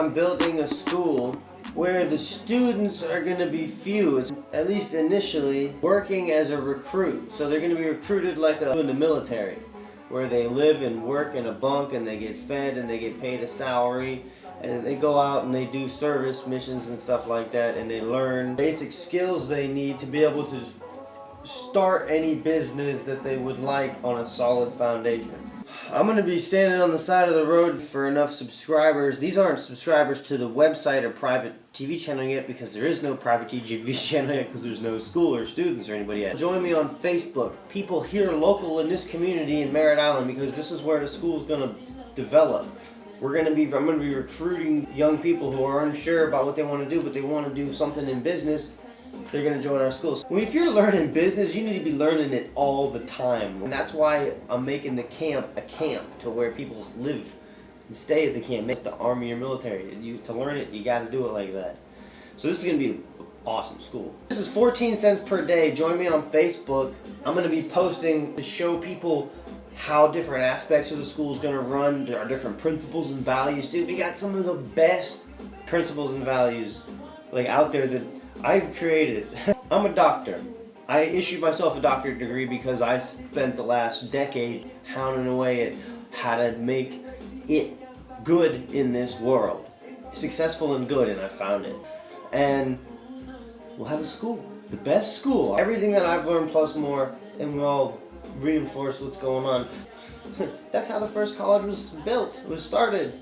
I'm building a school where the students are going to be few, at least initially, working as a recruit. So they're going to be recruited like in the military, where they live and work in a bunk and they get fed and they get paid a salary, and they go out and they do service missions and stuff like that, and they learn basic skills they need to be able to start any business that they would like on a solid foundation. I'm going to be standing on the side of the road for enough subscribers. These aren't subscribers to the website or private TV channel yet, because there is no private TV channel yet, because there's no school or students or anybody yet. Join me on Facebook. People here local in this community in Merritt Island, because this is where the school's going to develop. I'm going to be recruiting young people who are unsure about what they want to do, but they want to do something in business. They're going to join our schools. Well, if you're learning business, you need to be learning it all the time. And that's why I'm making the camp a camp to where people live and stay at the camp. Make the Army or military. To learn it, you got to do it like that. So this is going to be an awesome school. This is 14 cents per day. Join me on Facebook. I'm going to be posting to show people how different aspects of the school is going to run. There are different principles and values. Dude, we got some of the best principles and values out there that I've created. I'm a doctor. I issued myself a doctorate degree because I spent the last decade hounding away at how to make it good in this world. Successful and good, and I found it. And we'll have a school. The best school. Everything that I've learned plus more, and we'll all reinforce what's going on. That's how the first college was built. It was started.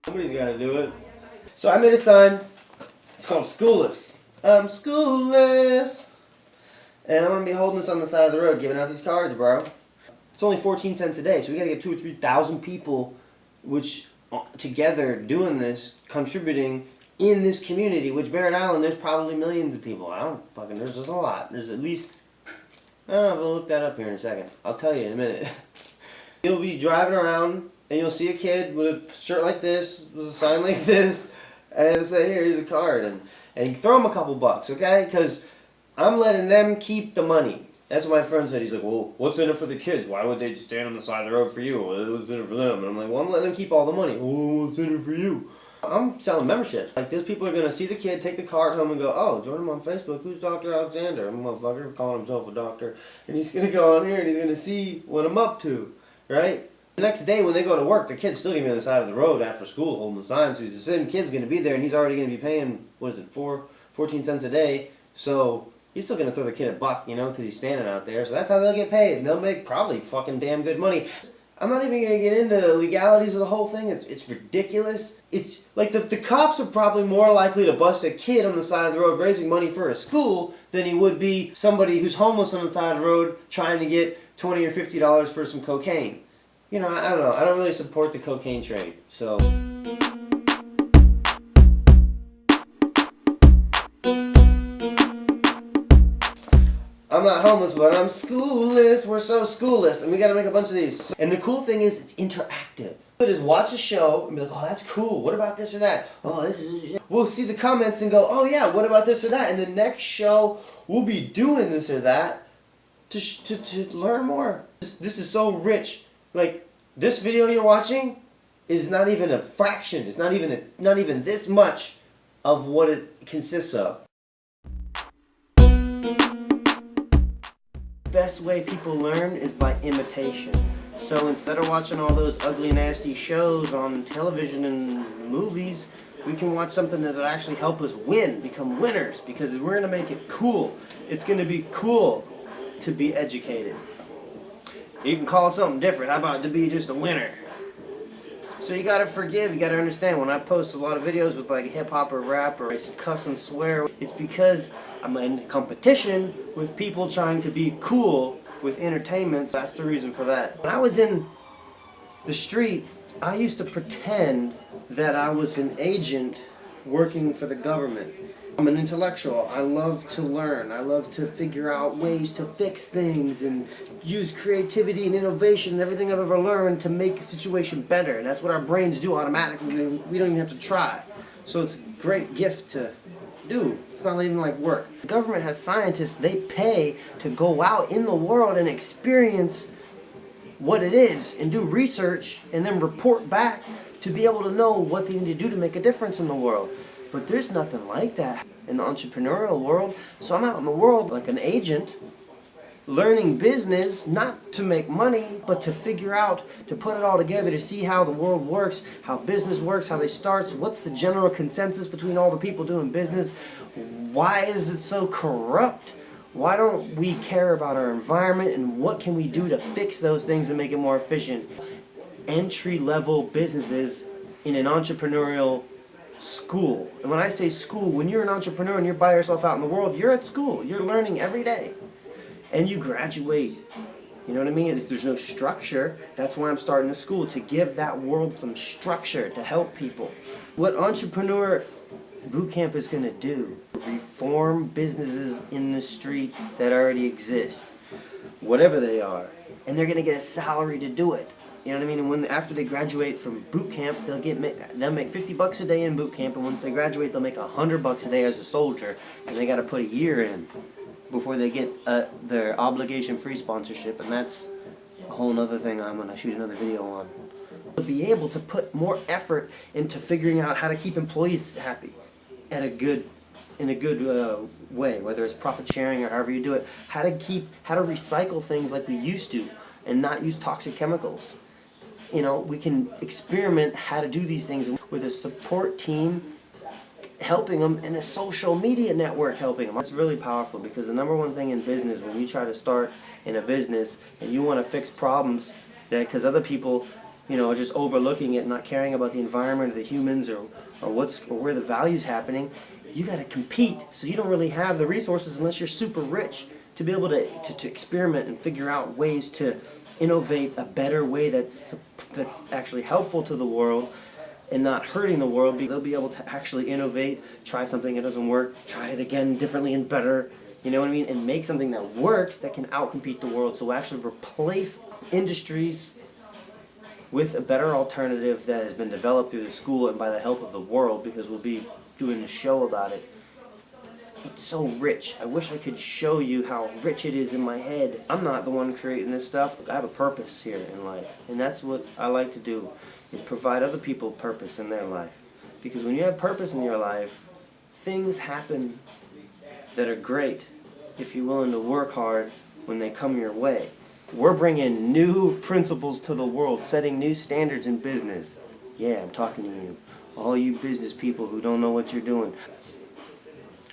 Somebody's got to do it. So I made a sign. It's called Schoolless. I'm schoolless. And I'm going to be holding this on the side of the road, giving out these cards, bro. It's only 14 cents a day, so we got to get 2,000 or 3,000 people, which together doing this, contributing in this community, which Merritt Island, there's probably millions of people. There's just a lot. There's at least, I don't know, we'll look that up here in a second. I'll tell you in a minute. You'll be driving around, and you'll see a kid with a shirt like this, with a sign like this, and it'll say, here's a card, and throw them a couple bucks, okay? Because I'm letting them keep the money. That's what my friend said. He's like, well, what's in it for the kids? Why would they just stand on the side of the road for you? What's in it for them? And I'm like, well, I'm letting them keep all the money. Oh, what's in it for you? I'm selling membership. These people are going to see the kid, take the card home, and go, oh, join him on Facebook. Who's Dr. Alexander? I'm a motherfucker calling himself a doctor. And he's going to go on here, and he's going to see what I'm up to, right? The next day when they go to work, the kid's still going to be on the side of the road after school holding the sign. So the same kid's going to be there, and he's already going to be paying, 14 cents a day. So he's still going to throw the kid a buck, because he's standing out there. So that's how they'll get paid. And they'll make probably fucking damn good money. I'm not even going to get into the legalities of the whole thing. It's ridiculous. It's like the cops are probably more likely to bust a kid on the side of the road raising money for a school than he would be somebody who's homeless on the side of the road trying to get $20 or $50 for some cocaine. I don't know. I don't really support the cocaine trade. So I'm not homeless, but I'm schoolless. We're so schoolless, and we got to make a bunch of these. And the cool thing is, it's interactive. Just watch a show and be like, oh, that's cool. What about this or that? Oh, this is. We'll see the comments and go, oh yeah, what about this or that? And the next show, we'll be doing this or that to learn more. This is so rich. This video you're watching is not even a fraction. It's not even this much of what it consists of. The best way people learn is by imitation. So instead of watching all those ugly, nasty shows on television and movies, we can watch something that will actually help us become winners, because we're going to make it cool. It's going to be cool to be educated. You can call it something different. How about to be just a winner? So you gotta forgive, you gotta understand, when I post a lot of videos with hip-hop or rap or cuss and swear, it's because I'm in competition with people trying to be cool with entertainment. That's the reason for that. When I was in the street, I used to pretend that I was an agent working for the government. I'm an intellectual. I love to learn. I love to figure out ways to fix things and use creativity and innovation and everything I've ever learned to make a situation better. And that's what our brains do automatically. We don't even have to try. So it's a great gift to do. It's not even like work. The government has scientists they pay to go out in the world and experience what it is and do research and then report back to be able to know what they need to do to make a difference in the world. But there's nothing like that in the entrepreneurial world. So I'm out in the world like an agent, learning business, not to make money, but to figure out, to put it all together, to see how the world works, how business works, how they start, what's the general consensus between all the people doing business, why is it so corrupt, why don't we care about our environment, and what can we do to fix those things and make it more efficient. Entry-level businesses in an entrepreneurial school. And when I say school, when you're an entrepreneur and you're by yourself out in the world, you're at school, you're learning every day. And you graduate. You know what I mean? If there's no structure, that's why I'm starting a school, to give that world some structure, to help people. What Entrepreneur Bootcamp is going to do, reform businesses in the street that already exist, whatever they are, and they're going to get a salary to do it. You know what I mean? And when after they graduate from boot camp, they'll make $50 a day in boot camp, and once they graduate, they'll make $100 a day as a soldier, and they got to put a year in before they get their obligation-free sponsorship, and that's a whole other thing I'm going to shoot another video on. To be able to put more effort into figuring out how to keep employees happy in a good way, whether it's profit sharing or however you do it, how to recycle things like we used to and not use toxic chemicals. You know, we can experiment how to do these things with a support team helping them and a social media network helping them. It's really powerful because the number one thing in business, when you try to start in a business and you want to fix problems that because other people, you know, are just overlooking it, not caring about the environment or the humans or where the value's happening, you got to compete. So you don't really have the resources unless you're super rich to be able to experiment and figure out ways to innovate a better way that's actually helpful to the world and not hurting the world. They'll be able to actually innovate, try something that doesn't work, try it again differently and better, you know what I mean, and make something that works that can outcompete the world. So we'll actually replace industries with a better alternative that has been developed through the school and by the help of the world, because we'll be doing a show about it. It's so rich. I wish I could show you how rich it is in my head. I'm not the one creating this stuff. I have a purpose here in life, and that's what I like to do, is provide other people purpose in their life. Because when you have purpose in your life, things happen that are great if you're willing to work hard when they come your way. We're bringing new principles to the world, setting new standards in business. Yeah, I'm talking to you. All you business people who don't know what you're doing.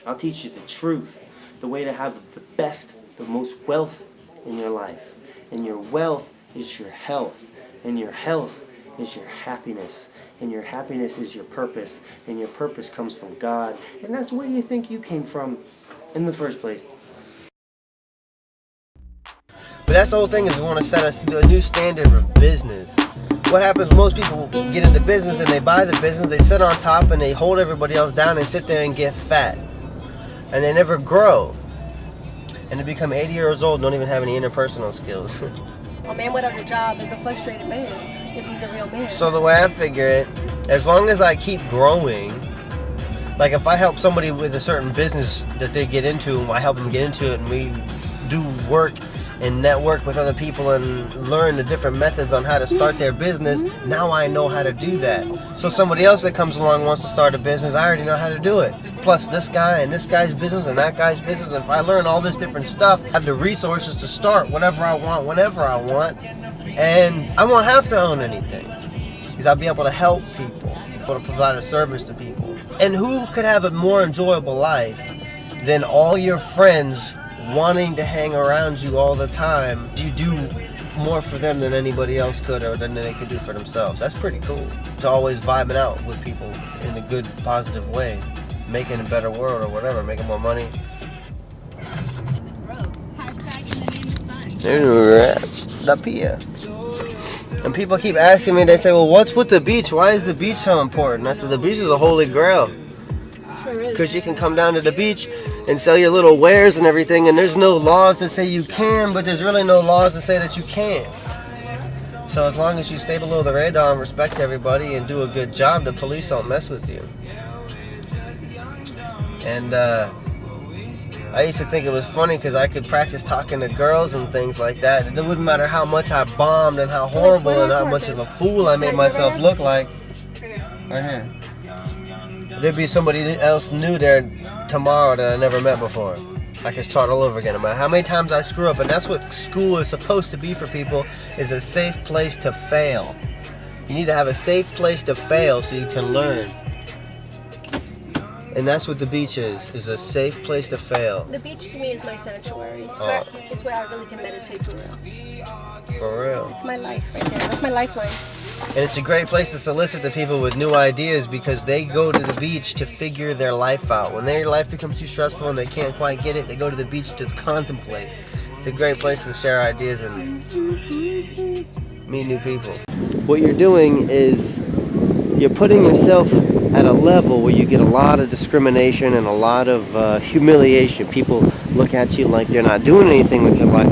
I'll teach you the truth, the way to have the best, the most wealth in your life. And your wealth is your health. And your health is your happiness. And your happiness is your purpose. And your purpose comes from God. And that's where you think you came from in the first place. But that's the whole thing, is we want to set a new standard of business. What happens, most people get into business and they buy the business, they sit on top and they hold everybody else down and sit there and get fat. And they never grow. And they become 80 years old and don't even have any interpersonal skills. A man without a job is a frustrated man, if he's a real man. So the way I figure it, as long as I keep growing, like if I help somebody with a certain business that they get into, and I help them get into it, and we do work and network with other people and learn the different methods on how to start their business, now I know how to do that. So somebody else that comes along wants to start a business, I already know how to do it. Plus this guy and this guy's business and that guy's business, and if I learn all this different stuff, I have the resources to start whatever I want, whenever I want, and I won't have to own anything, because I'll be able to help people, to provide a service to people. And who could have a more enjoyable life than all your friends wanting to hang around you all the time? You do more for them than anybody else could, or than they could do for themselves. That's pretty cool. It's always vibing out with people in a good, positive way, making a better world or whatever, making more money. Up here. And people keep asking me, they say, well, what's with the beach? Why is the beach so important? I said, the beach is a holy grail. Because you can come down to the beach and sell your little wares and everything, and there's no laws that say you can, but there's really no laws that say that you can't. So as long as you stay below the radar and respect everybody and do a good job, the police don't mess with you. And I used to think it was funny because I could practice talking to girls and things like that. It wouldn't matter how much I bombed and how horrible and how much of a fool I made myself look like. Right here. There'd be somebody else new there tomorrow that I never met before. I could start all over again. No matter how many times I screw up, and that's what school is supposed to be for people, is a safe place to fail. You need to have a safe place to fail so you can learn. And that's what the beach is a safe place to fail. The beach to me is my sanctuary. It's where I really can meditate for real. For real. It's my life right there. That's my lifeline. And it's a great place to solicit the people with new ideas because they go to the beach to figure their life out. When their life becomes too stressful and they can't quite get it, they go to the beach to contemplate. It's a great place to share ideas and meet new people. What you're doing is you're putting yourself at a level where you get a lot of discrimination and a lot of humiliation. People look at you like you're not doing anything with your life.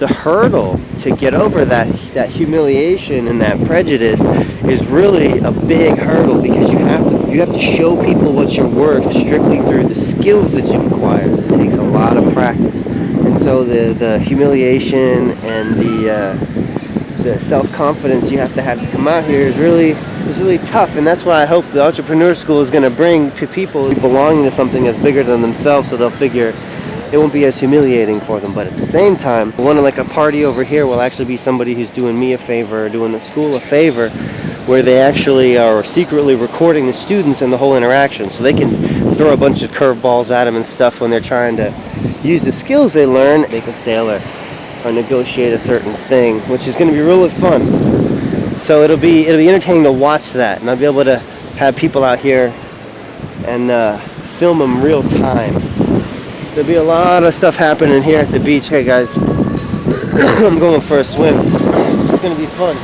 The hurdle to get over that humiliation and that prejudice is really a big hurdle because you have to show people what you're worth strictly through the skills that you acquire. It takes a lot of practice, and so the humiliation and the self-confidence you have to come out here is really tough, and that's why I hope the entrepreneur school is going to bring to people belonging to something that's bigger than themselves, so they'll figure it won't be as humiliating for them. But at the same time, one like a party over here will actually be somebody who's doing me a favor or doing the school a favor, where they actually are secretly recording the students and the whole interaction, so they can throw a bunch of curveballs at them and stuff when they're trying to use the skills they learn. They can sail or negotiate a certain thing, which is going to be really fun. So it'll be entertaining to watch that, and I'll be able to have people out here and film them real time. There'll be a lot of stuff happening here at the beach. Hey guys, I'm going for a swim. It's gonna be fun.